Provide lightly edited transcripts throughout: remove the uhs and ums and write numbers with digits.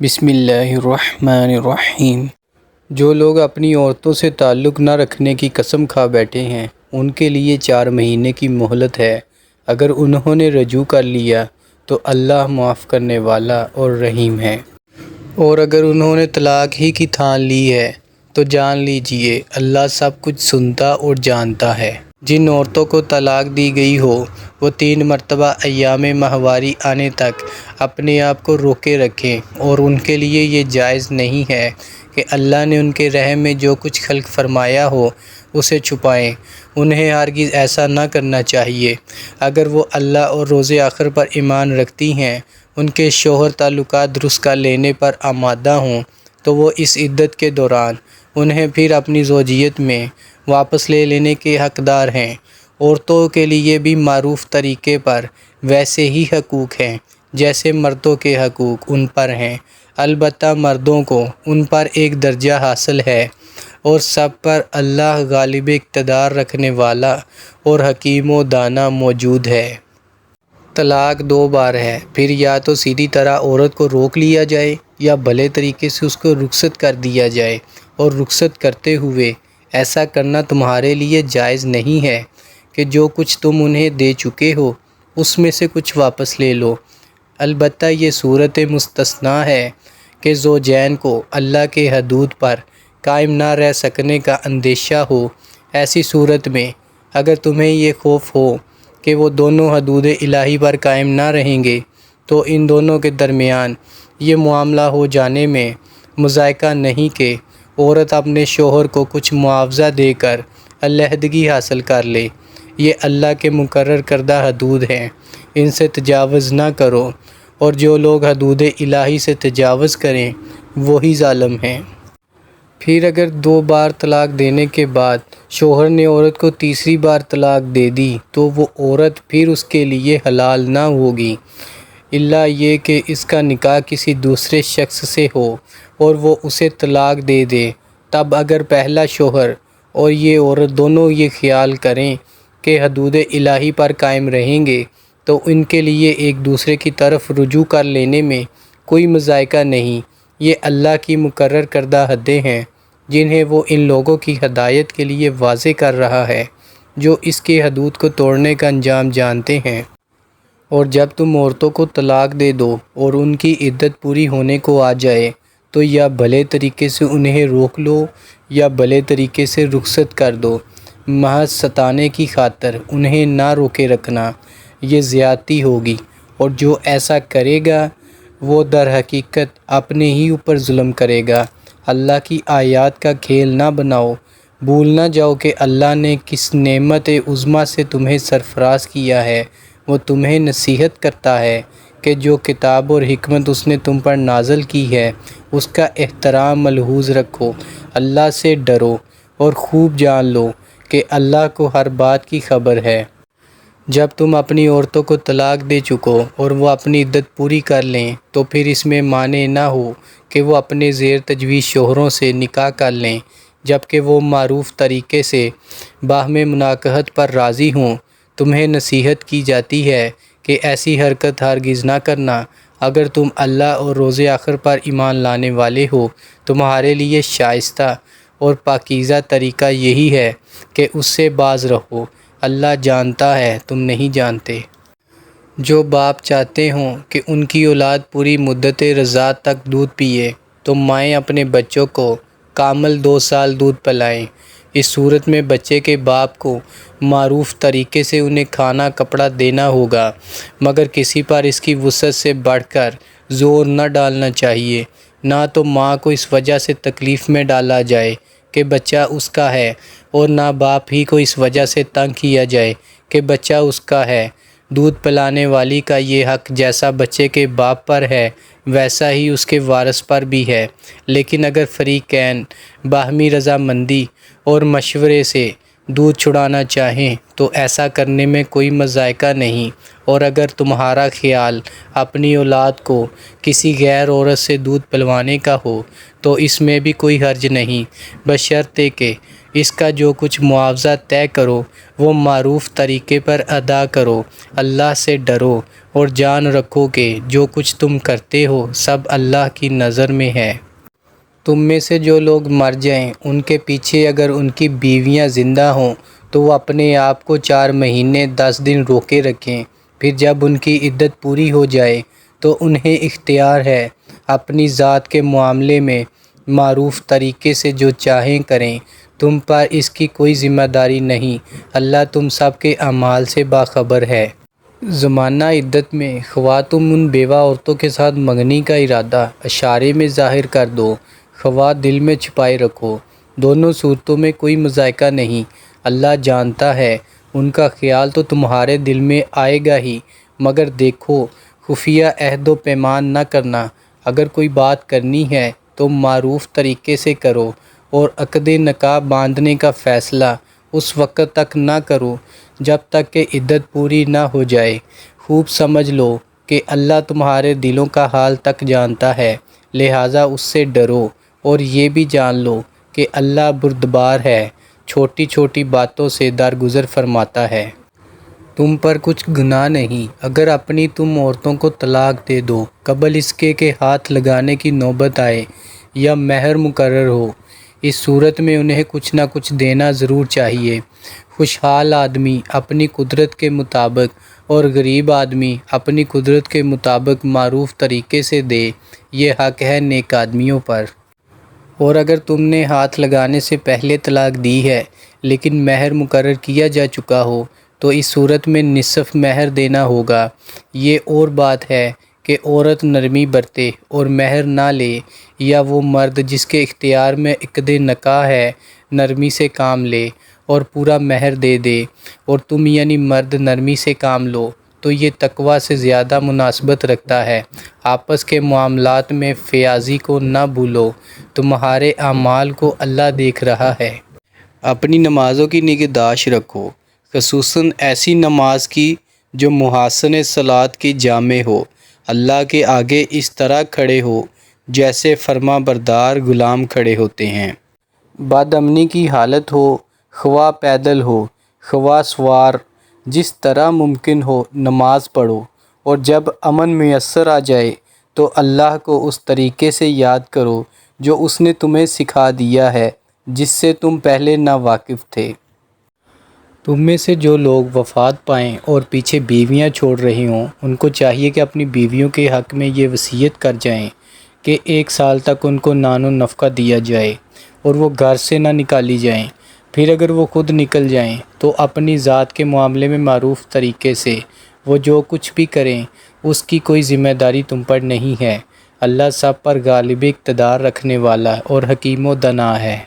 بسم اللہ الرحمن الرحیم۔ جو لوگ اپنی عورتوں سے تعلق نہ رکھنے کی قسم کھا بیٹھے ہیں ان کے لیے 4 مہینے کی مہلت ہے۔ اگر انہوں نے رجوع کر لیا تو اللہ معاف کرنے والا اور رحیم ہے، اور اگر انہوں نے طلاق ہی کی ٹھان لی ہے تو جان لیجئے اللہ سب کچھ سنتا اور جانتا ہے۔ جن عورتوں کو طلاق دی گئی ہو وہ 3 مرتبہ ایام ماہواری آنے تک اپنے آپ کو روکے رکھیں، اور ان کے لیے یہ جائز نہیں ہے کہ اللہ نے ان کے رحم میں جو کچھ خلق فرمایا ہو اسے چھپائیں۔ انہیں ہرگز ایسا نہ کرنا چاہیے۔ اگر وہ اللہ اور روز آخر پر ایمان رکھتی ہیں، ان کے شوہر تعلقات درست کر لینے پر آمادہ ہوں تو وہ اس عدت کے دوران انہیں پھر اپنی زوجیت میں واپس لے لینے کے حقدار ہیں۔ عورتوں کے لیے بھی معروف طریقے پر ویسے ہی حقوق ہیں جیسے مردوں کے حقوق ان پر ہیں، البتہ مردوں کو ان پر ایک درجہ حاصل ہے، اور سب پر اللہ غالب اقتدار رکھنے والا اور حکیم و دانا موجود ہے۔ طلاق 2 بار ہے، پھر یا تو سیدھی طرح عورت کو روک لیا جائے یا بھلے طریقے سے اس کو رخصت کر دیا جائے، اور رخصت کرتے ہوئے ایسا کرنا تمہارے لیے جائز نہیں ہے کہ جو کچھ تم انہیں دے چکے ہو اس میں سے کچھ واپس لے لو۔ البتہ یہ صورت مستثنیٰ ہے کہ زوجین کو اللہ کے حدود پر قائم نہ رہ سکنے کا اندیشہ ہو۔ ایسی صورت میں اگر تمہیں یہ خوف ہو کہ وہ دونوں حدود الہی پر قائم نہ رہیں گے تو ان دونوں کے درمیان یہ معاملہ ہو جانے میں مضائقہ نہیں کہ عورت اپنے شوہر کو کچھ معاوضہ دے کر علیحدگی حاصل کر لے۔ یہ اللہ کے مقرر کردہ حدود ہیں، ان سے تجاوز نہ کرو، اور جو لوگ حدود الہی سے تجاوز کریں وہی ظالم ہیں۔ پھر اگر 2 بار طلاق دینے کے بعد شوہر نے عورت کو تیسری بار طلاق دے دی تو وہ عورت پھر اس کے لیے حلال نہ ہوگی، الا یہ کہ اس کا نکاح کسی دوسرے شخص سے ہو اور وہ اسے طلاق دے دے۔ تب اگر پہلا شوہر اور یہ عورت دونوں یہ خیال کریں کہ حدود الہی پر قائم رہیں گے تو ان کے لیے ایک دوسرے کی طرف رجوع کر لینے میں کوئی مضائقہ نہیں۔ یہ اللہ کی مقرر کردہ حدیں ہیں جنہیں وہ ان لوگوں کی ہدایت کے لیے واضح کر رہا ہے جو اس کے حدود کو توڑنے کا انجام جانتے ہیں۔ اور جب تم عورتوں کو طلاق دے دو اور ان کی عدت پوری ہونے کو آ جائے تو یا بھلے طریقے سے انہیں روک لو یا بھلے طریقے سے رخصت کر دو۔ محض ستانے کی خاطر انہیں نہ روکے رکھنا یہ زیادتی ہوگی، اور جو ایسا کرے گا وہ در حقیقت اپنے ہی اوپر ظلم کرے گا۔ اللہ کی آیات کا کھیل نہ بناؤ۔ بھول نہ جاؤ کہ اللہ نے کس نعمت عظمیٰ سے تمہیں سرفراز کیا ہے۔ وہ تمہیں نصیحت کرتا ہے کہ جو کتاب اور حکمت اس نے تم پر نازل کی ہے اس کا احترام ملحوظ رکھو، اللہ سے ڈرو، اور خوب جان لو کہ اللہ کو ہر بات کی خبر ہے۔ جب تم اپنی عورتوں کو طلاق دے چکو اور وہ اپنی عدت پوری کر لیں تو پھر اس میں مانع نہ ہو کہ وہ اپنے زیر تجویز شوہروں سے نکاح کر لیں جبکہ وہ معروف طریقے سے باہم مناکحت پر راضی ہوں۔ تمہیں نصیحت کی جاتی ہے کہ ایسی حرکت ہرگز نہ کرنا۔ اگر تم اللہ اور روز آخر پر ایمان لانے والے ہو تمہارے لیے شائستہ اور پاکیزہ طریقہ یہی ہے کہ اس سے باز رہو، اللہ جانتا ہے تم نہیں جانتے۔ جو باپ چاہتے ہوں کہ ان کی اولاد پوری مدت رضاعت تک دودھ پیے تو مائیں اپنے بچوں کو کامل 2 سال دودھ پلائیں۔ اس صورت میں بچے کے باپ کو معروف طریقے سے انہیں کھانا کپڑا دینا ہوگا، مگر کسی پر اس کی وسعت سے بڑھ کر زور نہ ڈالنا چاہیے۔ نہ تو ماں کو اس وجہ سے تکلیف میں ڈالا جائے کہ بچہ اس کا ہے، اور نہ باپ ہی کو اس وجہ سے تنگ کیا جائے کہ بچہ اس کا ہے۔ دودھ پلانے والی کا یہ حق جیسا بچے کے باپ پر ہے ویسا ہی اس کے وارث پر بھی ہے، لیکن اگر فریقین باہمی رضامندی اور مشورے سے دودھ چھڑانا چاہیں تو ایسا کرنے میں کوئی مضائقہ نہیں، اور اگر تمہارا خیال اپنی اولاد کو کسی غیر عورت سے دودھ پلوانے کا ہو تو اس میں بھی کوئی حرج نہیں، بشرطے کہ اس کا جو کچھ معاوضہ طے کرو وہ معروف طریقے پر ادا کرو۔ اللہ سے ڈرو اور جان رکھو کہ جو کچھ تم کرتے ہو سب اللہ کی نظر میں ہے۔ تم میں سے جو لوگ مر جائیں ان کے پیچھے اگر ان کی بیویاں زندہ ہوں تو وہ اپنے آپ کو 4 مہینے 10 دن روکے رکھیں، پھر جب ان کی عدت پوری ہو جائے تو انہیں اختیار ہے اپنی ذات کے معاملے میں معروف طریقے سے جو چاہیں کریں، تم پر اس کی کوئی ذمہ داری نہیں، اللہ تم سب کے اعمال سے باخبر ہے۔ زمانہ عدت میں خواہ تم ان بیوہ عورتوں کے ساتھ منگنی کا ارادہ اشارے میں ظاہر کر دو، خواہ دل میں چھپائے رکھو، دونوں صورتوں میں کوئی مذائقہ نہیں، اللہ جانتا ہے۔ ان کا خیال تو تمہارے دل میں آئے گا ہی، مگر دیکھو خفیہ عہد و پیمان نہ کرنا، اگر کوئی بات کرنی ہے تو معروف طریقے سے کرو، اور عقد نکاح باندھنے کا فیصلہ اس وقت تک نہ کرو جب تک کہ عدت پوری نہ ہو جائے۔ خوب سمجھ لو کہ اللہ تمہارے دلوں کا حال تک جانتا ہے، لہٰذا اس سے ڈرو، اور یہ بھی جان لو کہ اللہ بردبار ہے، چھوٹی چھوٹی باتوں سے درگزر فرماتا ہے۔ تم پر کچھ گناہ نہیں اگر اپنی تم عورتوں کو طلاق دے دو قبل اس کے کہ ہاتھ لگانے کی نوبت آئے یا مہر مقرر ہو، اس صورت میں انہیں کچھ نہ کچھ دینا ضرور چاہیے۔ خوشحال آدمی اپنی قدرت کے مطابق اور غریب آدمی اپنی قدرت کے مطابق معروف طریقے سے دے، یہ حق ہے نیک آدمیوں پر۔ اور اگر تم نے ہاتھ لگانے سے پہلے طلاق دی ہے لیکن مہر مقرر کیا جا چکا ہو تو اس صورت میں نصف مہر دینا ہوگا۔ یہ اور بات ہے کہ عورت نرمی برتے اور مہر نہ لے، یا وہ مرد جس کے اختیار میں عقد نکاح ہے نرمی سے کام لے اور پورا مہر دے دے، اور تم یعنی مرد نرمی سے کام لو تو یہ تقویٰ سے زیادہ مناسبت رکھتا ہے۔ آپس کے معاملات میں فیاضی کو نہ بھولو، تمہارے اعمال کو اللہ دیکھ رہا ہے۔ اپنی نمازوں کی نگہداشت رکھو، خصوصاً ایسی نماز کی جو محاسن صلاۃ کی جامع ہو، اللہ کے آگے اس طرح کھڑے ہو جیسے فرما بردار غلام کھڑے ہوتے ہیں۔ بد امنی کی حالت ہو، خواہ پیدل ہو خواہ سوار، جس طرح ممکن ہو نماز پڑھو، اور جب امن میسر آ جائے تو اللہ کو اس طریقے سے یاد کرو جو اس نے تمہیں سکھا دیا ہے، جس سے تم پہلے نا واقف تھے۔ تم میں سے جو لوگ وفات پائیں اور پیچھے بیویاں چھوڑ رہے ہوں ان کو چاہیے کہ اپنی بیویوں کے حق میں یہ وصیت کر جائیں کہ 1 سال تک ان کو نان و نفقہ دیا جائے اور وہ گھر سے نہ نکالی جائیں، پھر اگر وہ خود نکل جائیں تو اپنی ذات کے معاملے میں معروف طریقے سے وہ جو کچھ بھی کریں اس کی کوئی ذمہ داری تم پر نہیں ہے، اللہ سب پر غالب اقتدار رکھنے والا اور حکیم و دانا ہے۔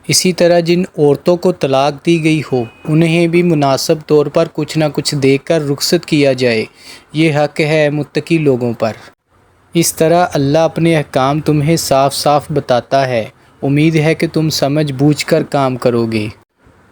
اسی طرح جن عورتوں کو طلاق دی گئی ہو انہیں بھی مناسب طور پر کچھ نہ کچھ دے کر رخصت کیا جائے، یہ حق ہے متقی لوگوں پر۔ اس طرح اللہ اپنے احکام تمہیں صاف صاف بتاتا ہے، امید ہے کہ تم سمجھ بوجھ کر کام کرو گے۔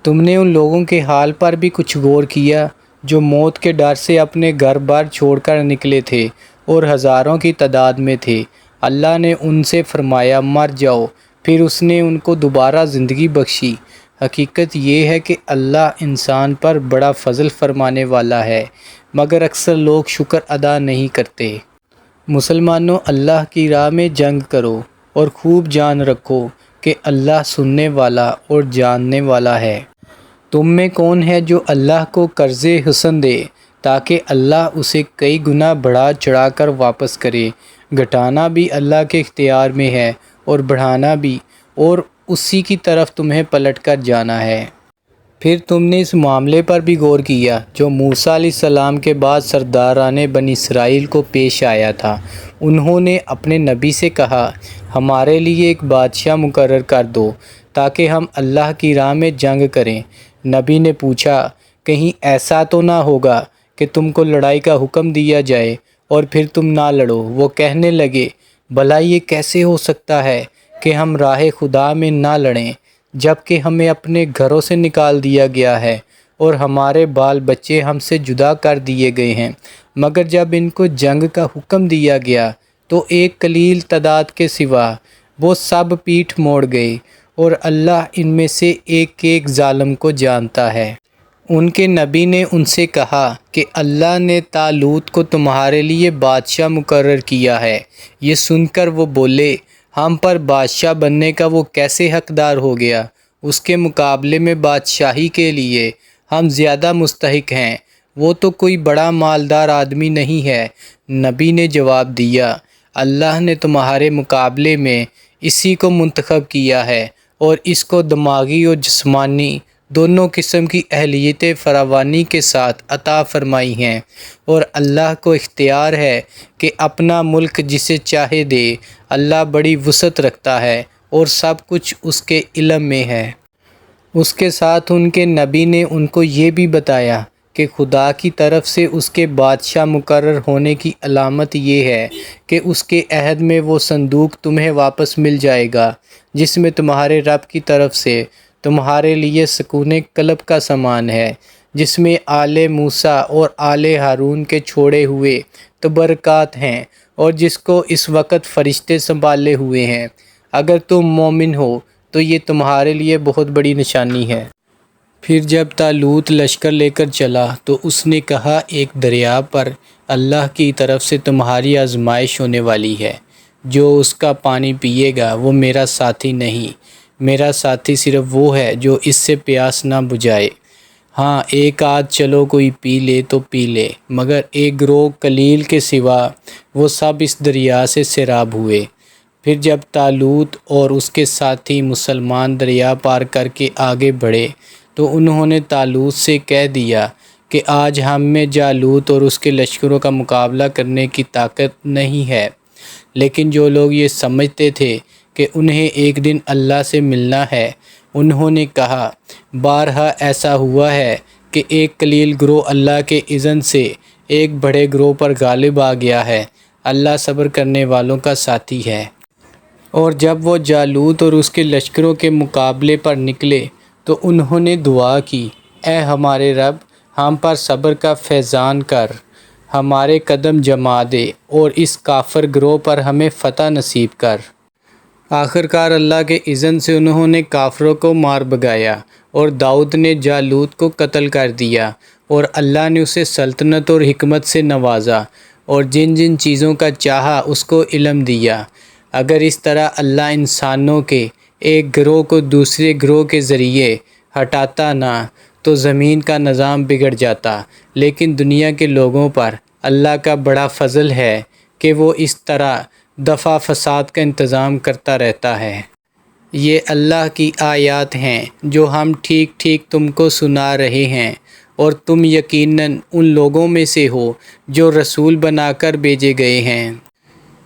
تم نے ان لوگوں کے حال پر بھی کچھ غور کیا جو موت کے ڈر سے اپنے گھر بار چھوڑ کر نکلے تھے اور ہزاروں کی تعداد میں تھے، اللہ نے ان سے فرمایا مر جاؤ، پھر اس نے ان کو دوبارہ زندگی بخشی۔ حقیقت یہ ہے کہ اللہ انسان پر بڑا فضل فرمانے والا ہے، مگر اکثر لوگ شکر ادا نہیں کرتے۔ مسلمانوں، اللہ کی راہ میں جنگ کرو اور خوب جان رکھو کہ اللہ سننے والا اور جاننے والا ہے۔ تم میں کون ہے جو اللہ کو قرض حسن دے تاکہ اللہ اسے کئی گنا بڑھا چڑھا کر واپس کرے؟ گھٹانا بھی اللہ کے اختیار میں ہے اور بڑھانا بھی، اور اسی کی طرف تمہیں پلٹ کر جانا ہے۔ پھر تم نے اس معاملے پر بھی غور کیا جو موسیٰ علیہ السلام کے بعد سرداران بنی اسرائیل کو پیش آیا تھا۔ انہوں نے اپنے نبی سے کہا، ہمارے لیے ایک بادشاہ مقرر کر دو تاکہ ہم اللہ کی راہ میں جنگ کریں۔ نبی نے پوچھا، کہیں ایسا تو نہ ہوگا کہ تم کو لڑائی کا حکم دیا جائے اور پھر تم نہ لڑو؟ وہ کہنے لگے، بھلا یہ کیسے ہو سکتا ہے کہ ہم راہ خدا میں نہ لڑیں جب کہ ہمیں اپنے گھروں سے نکال دیا گیا ہے اور ہمارے بال بچے ہم سے جدا کر دیے گئے ہیں؟ مگر جب ان کو جنگ کا حکم دیا گیا تو ایک قلیل تعداد کے سوا وہ سب پیٹھ موڑ گئے، اور اللہ ان میں سے ایک ایک ظالم کو جانتا ہے۔ ان کے نبی نے ان سے کہا کہ اللہ نے طالوت کو تمہارے لیے بادشاہ مقرر کیا ہے۔ یہ سن کر وہ بولے، ہم پر بادشاہ بننے کا وہ کیسے حقدار ہو گیا؟ اس کے مقابلے میں بادشاہی کے لیے ہم زیادہ مستحق ہیں، وہ تو کوئی بڑا مالدار آدمی نہیں ہے۔ نبی نے جواب دیا، اللہ نے تمہارے مقابلے میں اسی کو منتخب کیا ہے اور اس کو دماغی اور جسمانی دونوں قسم کی اہلیت فراوانی کے ساتھ عطا فرمائی ہیں، اور اللہ کو اختیار ہے کہ اپنا ملک جسے چاہے دے۔ اللہ بڑی وسعت رکھتا ہے اور سب کچھ اس کے علم میں ہے۔ اس کے ساتھ ان کے نبی نے ان کو یہ بھی بتایا کہ خدا کی طرف سے اس کے بادشاہ مقرر ہونے کی علامت یہ ہے کہ اس کے عہد میں وہ صندوق تمہیں واپس مل جائے گا جس میں تمہارے رب کی طرف سے تمہارے لیے سکون قلب کا سامان ہے، جس میں آل موسیٰ اور آل ہارون کے چھوڑے ہوئے تبرکات ہیں، اور جس کو اس وقت فرشتے سنبھالے ہوئے ہیں۔ اگر تم مومن ہو تو یہ تمہارے لیے بہت بڑی نشانی ہے۔ پھر جب طالوت لشکر لے کر چلا تو اس نے کہا، ایک دریا پر اللہ کی طرف سے تمہاری آزمائش ہونے والی ہے، جو اس کا پانی پیے گا وہ میرا ساتھی نہیں، میرا ساتھی صرف وہ ہے جو اس سے پیاس نہ بجھائے۔ ہاں ایک آدھ چلو کوئی پی لے تو پی لے، مگر ایک گروہ قلیل کے سوا وہ سب اس دریا سے سیراب ہوئے۔ پھر جب طالوت اور اس کے ساتھی مسلمان دریا پار کر کے آگے بڑھے تو انہوں نے طالوت سے کہہ دیا کہ آج ہم میں جالوت اور اس کے لشکروں کا مقابلہ کرنے کی طاقت نہیں ہے۔ لیکن جو لوگ یہ سمجھتے تھے کہ انہیں ایک دن اللہ سے ملنا ہے، انہوں نے کہا، بارہا ایسا ہوا ہے کہ ایک قلیل گروہ اللہ کے اذن سے ایک بڑے گروہ پر غالب آ گیا ہے۔ اللہ صبر کرنے والوں کا ساتھی ہے۔ اور جب وہ جالوت اور اس کے لشکروں کے مقابلے پر نکلے تو انہوں نے دعا کی، اے ہمارے رب، ہم پر صبر کا فیضان کر، ہمارے قدم جما دے اور اس کافر گروہ پر ہمیں فتح نصیب کر۔ آخرکار اللہ کے اذن سے انہوں نے کافروں کو مار بھگایا اور داؤد نے جالوت کو قتل کر دیا، اور اللہ نے اسے سلطنت اور حکمت سے نوازا اور جن جن چیزوں کا چاہا اس کو علم دیا۔ اگر اس طرح اللہ انسانوں کے ایک گروہ کو دوسرے گروہ کے ذریعے ہٹاتا نہ تو زمین کا نظام بگڑ جاتا، لیکن دنیا کے لوگوں پر اللہ کا بڑا فضل ہے کہ وہ اس طرح دفع فساد کا انتظام کرتا رہتا ہے۔ یہ اللہ کی آیات ہیں جو ہم ٹھیک ٹھیک تم کو سنا رہے ہیں، اور تم یقیناً ان لوگوں میں سے ہو جو رسول بنا کر بھیجے گئے ہیں۔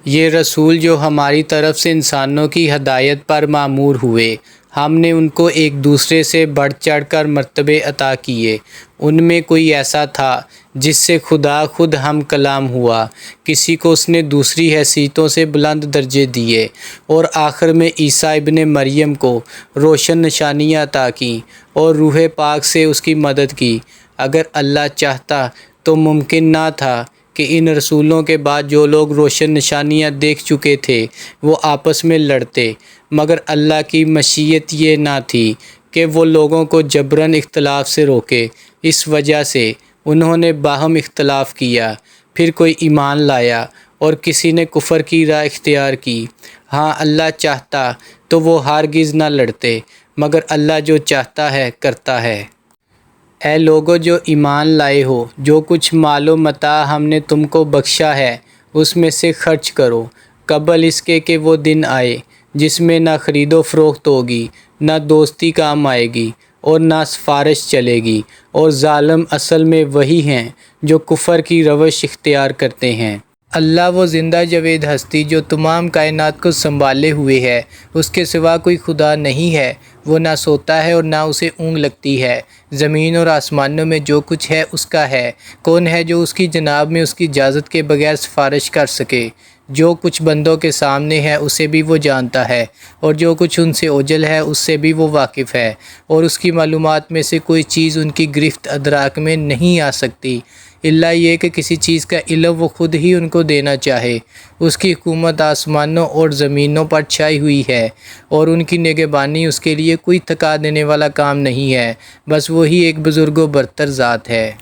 یہ رسول جو ہماری طرف سے انسانوں کی ہدایت پر مامور ہوئے، ہم نے ان کو ایک دوسرے سے بڑھ چڑھ کر مرتبے عطا کیے۔ ان میں کوئی ایسا تھا جس سے خدا خود ہم کلام ہوا، کسی کو اس نے دوسری حیثیتوں سے بلند درجے دیے، اور آخر میں عیسیٰ ابن مریم کو روشن نشانیاں عطا کیں اور روح پاک سے اس کی مدد کی۔ اگر اللہ چاہتا تو ممکن نہ تھا کہ ان رسولوں کے بعد جو لوگ روشن نشانیاں دیکھ چکے تھے وہ آپس میں لڑتے، مگر اللہ کی مشیت یہ نہ تھی کہ وہ لوگوں کو جبراً اختلاف سے روکے۔ اس وجہ سے انہوں نے باہم اختلاف کیا، پھر کوئی ایمان لایا اور کسی نے کفر کی راہ اختیار کی۔ ہاں اللہ چاہتا تو وہ ہرگز نہ لڑتے، مگر اللہ جو چاہتا ہے کرتا ہے۔ اے لوگو جو ایمان لائے ہو، جو کچھ مال و متاع ہم نے تم کو بخشا ہے اس میں سے خرچ کرو، قبل اس کے کہ وہ دن آئے جس میں نہ خرید و فروخت ہوگی، نہ دوستی کام آئے گی اور نہ سفارش چلے گی، اور ظالم اصل میں وہی ہیں جو کفر کی روش اختیار کرتے ہیں۔ اللہ وہ زندہ جاوید ہستی جو تمام کائنات کو سنبھالے ہوئے ہے، اس کے سوا کوئی خدا نہیں ہے۔ وہ نہ سوتا ہے اور نہ اسے اونگ لگتی ہے۔ زمین اور آسمانوں میں جو کچھ ہے اس کا ہے۔ کون ہے جو اس کی جناب میں اس کی اجازت کے بغیر سفارش کر سکے؟ جو کچھ بندوں کے سامنے ہے اسے بھی وہ جانتا ہے، اور جو کچھ ان سے اوجھل ہے اس سے بھی وہ واقف ہے، اور اس کی معلومات میں سے کوئی چیز ان کی گرفت ادراک میں نہیں آ سکتی۔ الا یہ کہ کسی چیز کا علم وہ خود ہی ان کو دینا چاہے۔ اس کی حکومت آسمانوں اور زمینوں پر چھائی ہوئی ہے اور ان کی نگہبانی اس کے لیے کوئی تھکا دینے والا کام نہیں ہے، بس وہی ایک بزرگ و برتر ذات ہے۔